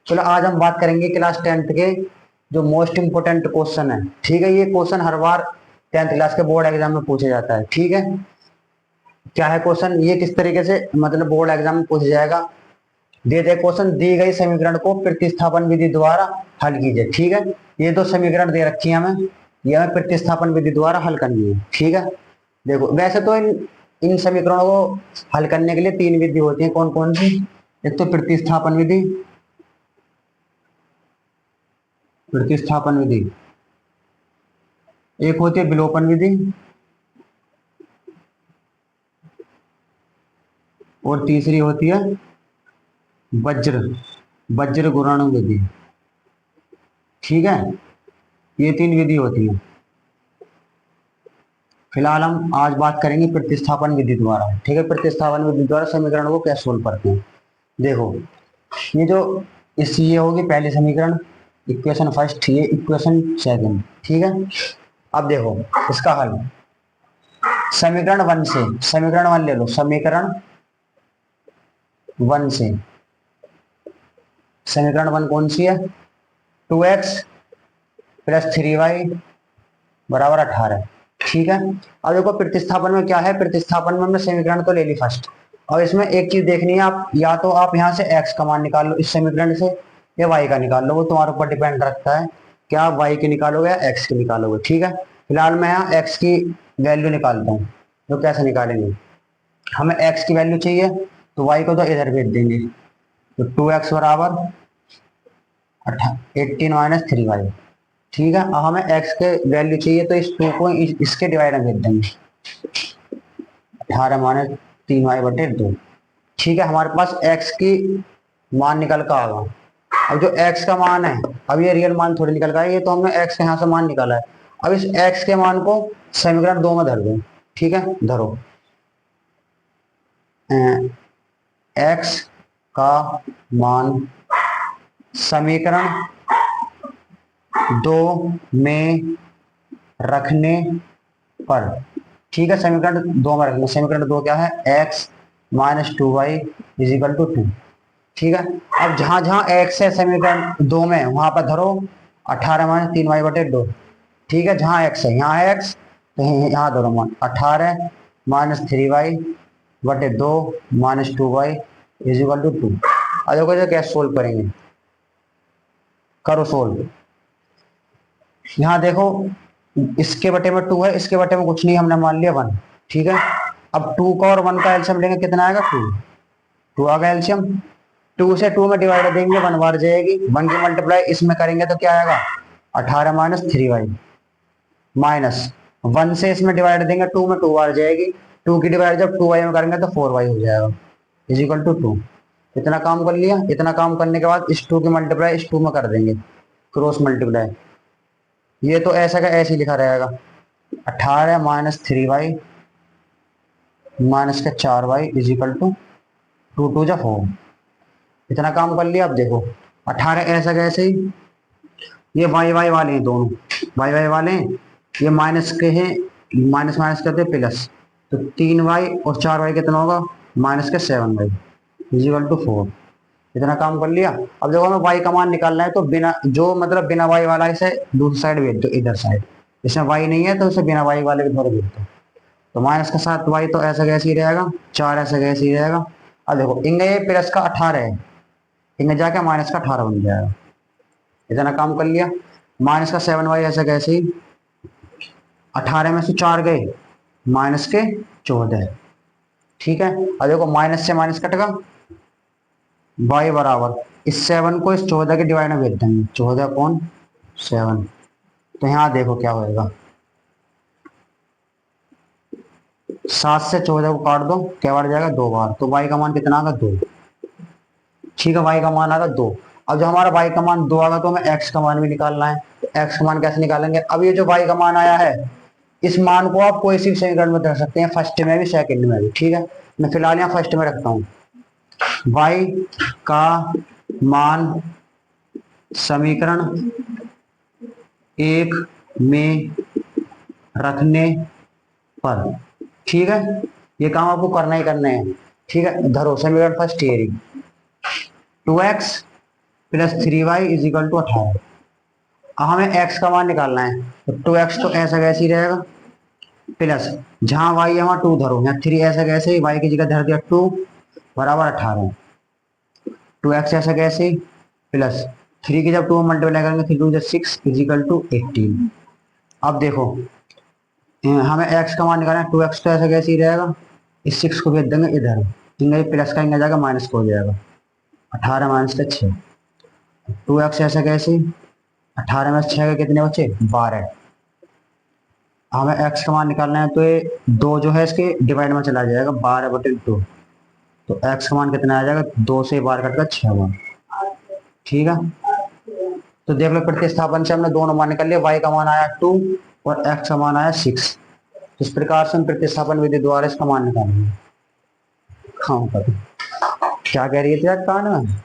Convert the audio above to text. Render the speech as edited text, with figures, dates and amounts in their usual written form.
चलो आज हम बात करेंगे क्लास टेंथ के जो मोस्ट इंपोर्टेंट क्वेश्चन है। ठीक है, ये क्वेश्चन हर बार टेंथ क्लास के बोर्ड एग्जाम में पूछा जाता है। ठीक है, क्या है क्वेश्चन, ये किस तरीके से मतलब बोर्ड एग्जाम में पूछा जाएगा। दे दे क्वेश्चन, दी गई समीकरण को प्रतिस्थापन विधि द्वारा हल कीजिए। ठीक है, ये दो समीकरण दे रखी है हमें, ये हमें प्रतिस्थापन विधि द्वारा हल करनी है। ठीक है, देखो वैसे तो इन इन समीकरणों को हल करने के लिए तीन विधि होती है। कौन कौन सी? एक तो प्रतिस्थापन विधि, प्रतिस्थापन विधि, एक होती है विलोपन विधि, और तीसरी होती है वज्र वज्र गुणन विधि। ठीक है, ये तीन विधि होती है। फिलहाल हम आज बात करेंगे प्रतिस्थापन विधि द्वारा। ठीक है, प्रतिस्थापन विधि द्वारा समीकरण को कैसे सोल्व करते हैं। देखो, ये जो ये होगी पहली समीकरण, इक्वेशन फर्स्ट, ये इक्वेशन सेकंड। ठीक है, अब देखो इसका हल समीकरण वन से, समीकरण वन ले लो, समीकरण वन से, समीकरण वन कौन सी है? 2x प्लस 3y बराबर 18। ठीक है, अब देखो प्रतिस्थापन में क्या है, प्रतिस्थापन में हमने समीकरण तो ले ली फर्स्ट, और इसमें एक चीज देखनी है, आप या तो आप यहाँ से x का मान निकाल लो इस समीकरण से, या y का निकाल लो, वो तुम्हारे ऊपर डिपेंड रखता है क्या आप y की निकालोगे या x की निकालोगे। ठीक है, फिलहाल मैं यहाँ x की वैल्यू निकालता हूँ। तो कैसे निकालेंगे, हमें x की वैल्यू चाहिए तो y को तो इधर भेज देंगे, तो 2x बराबर 18 माइनस 3y। ठीक है, अब हमें x के वैल्यू चाहिए तो इस 2 को इसके डिवाइड में भेज देंगे, 18 माइनस 3y बटे 2। ठीक है, हमारे पास x की मान निकल कर आ गया। अब जो x का मान है, अब ये रियल मान थोड़ी निकल का है, ये तो हमने x के यहाँ से मान निकाला है। अब इस x के मान को समीकरण दो में धर दो। ठीक है, धरो x का मान समीकरण दो में रखने पर, ठीक है, समीकरण दो में रखना, समीकरण दो क्या है, x minus 2y is equal to 2। ठीक है, अब जहां जहां x है समीकरण दो में, वहां पर धरो 18 माइनस 3y बटे 2। ठीक है, जहां x है, यहाँ है x, तो यहाँ धरो मान 18 माइनस 3y बटे 2 minus 2y is equal to 2। अब देखो जो कैसे सोल्व करेंगे, करो सोल्व। यहाँ देखो इसके बटे में 2 है, इसके बटे में कुछ नहीं, हमने मान लिया 1। ठीक है, अब 2 का और 1 का एलसीएम लेंगे, कितना आएगा 2, 2 आ गया एलसीएम। 2 से 2 में डिवाइड देंगे 1 बार जाएगी, 1 की मल्टीप्लाई इसमें करेंगे तो क्या आएगा 18 माइनस 3y, माइनस 1 से इसमें डिवाइड देंगे 2 में 2 बार जाएगी, 2 की डिवाइड जब 2y में करेंगे तो 4y हो जाएगा इज इक्वल टू 2। इतना काम कर लिया, इतना काम करने के बाद इस 2 की मल्टीप्लाई इस 2 में कर देंगे, क्रॉस मल्टीप्लाई, ये तो ऐसा का ऐसे ही लिखा रहेगा 18 माइनस 3y माइनस का 4y इज इक्वल टू 2 2 जा 4। इतना काम कर लिया। अब देखो 18 ऐसा कैसे ही, ये वाई वाई वाले हैं दोनों, वाई वाई वाले हैं, ये माइनस के हैं, माइनस माइनस करते हैं प्लस, तो 3y और 4y कितना होगा, माइनस के 7y इज इक्वल टू 4। इतना काम कर लिया। अब देखो हमें y का मान निकालना है, तो बिना जो मतलब बिना y वाला इसे दूसरी साइड भेज दो, इधर साइड, इसमें y नहीं है तो इसे बिना y वाले के थोड़ा भेज दो, तो माइनस का 7y तो ऐसा कैसे ही रहेगा, 4 ऐसा कैसे ही रहेगा। अब देखो इनका ये प्लस का 18 है, इनमें जाके माइनस का 18 बन जाएगा। इतना काम कर लिया। माइनस का 7y ऐसा कैसे ही, 18 में से 4 गए, माइनस के 14। ठीक है, अब देखो माइनस से माइनस कटेगा, y बराबर इस 7 को इस 14 के डिवाइड में भेज देंगे, 14/7। तो यहाँ देखो क्या होएगा, 7 से 14 को काट दो, क्या बार जाएगा 2 बार, तो y का मान कितना आएगा 2। ठीक है, y का मान आएगा 2। अब जो हमारा y का मान 2 आएगा तो हमें x का मान भी निकालना है, तो x का मान कैसे निकालेंगे। अब ये जो y का मान आया है, इस मान को आप कोई सी समीकरण में रख सकते हैं, फर्स्ट में भी सेकंड में भी। ठीक है, मैं फिलहाल यहाँ फर्स्ट में रखता हूँ, y का मान समीकरण एक में रखने पर। ठीक है, ये काम आपको करना ही करना है। ठीक है, धरो समीकरण फर्स्ट ये 2x plus 3y is equal to 18। अब हमें x का मान निकालना है, तो 2x तो ऐसा कैसे ही रहेगा, प्लस जहां y है वहां 2 धरो, यहाँ 3 ऐसा कैसे ही, y की जगह धर दिया 2 बराबर 18। 2x ऐसा कैसे, प्लस 3 की जब 2 मल्टीप्लाई करेंगे 3 2 6 इज इक्वल टू 18। अब देखो हमें x का मान निकालना है, 2x तो ऐसा कैसे ही रहेगा, इस 6 को भेज देंगे इधर, इनका प्लस का इनका जाएगा माइनस को हो जाएगा, 18 माइनस का 6। 2x ऐसा कैसे, 18 में 6 के कितने बचे 12। हमें x का मान निकालना है, तो ये 2 जो है इसके डिवाइड में चला जाएगा, 12/2, तो x का मान कितना आ जाएगा, 2 से 12 कटकर 6 मान। ठीक है, तो देख लो प्रतिस्थापन से हमने दोनों मान निकाल लिए, y का मान आया 2 और x का मान आया 6। इस प्रकार से हम प्रतिस्थापन विधि द्वारा इसका मान निकालेंगे। हाँ, क्या कह रही है तेरा कान में।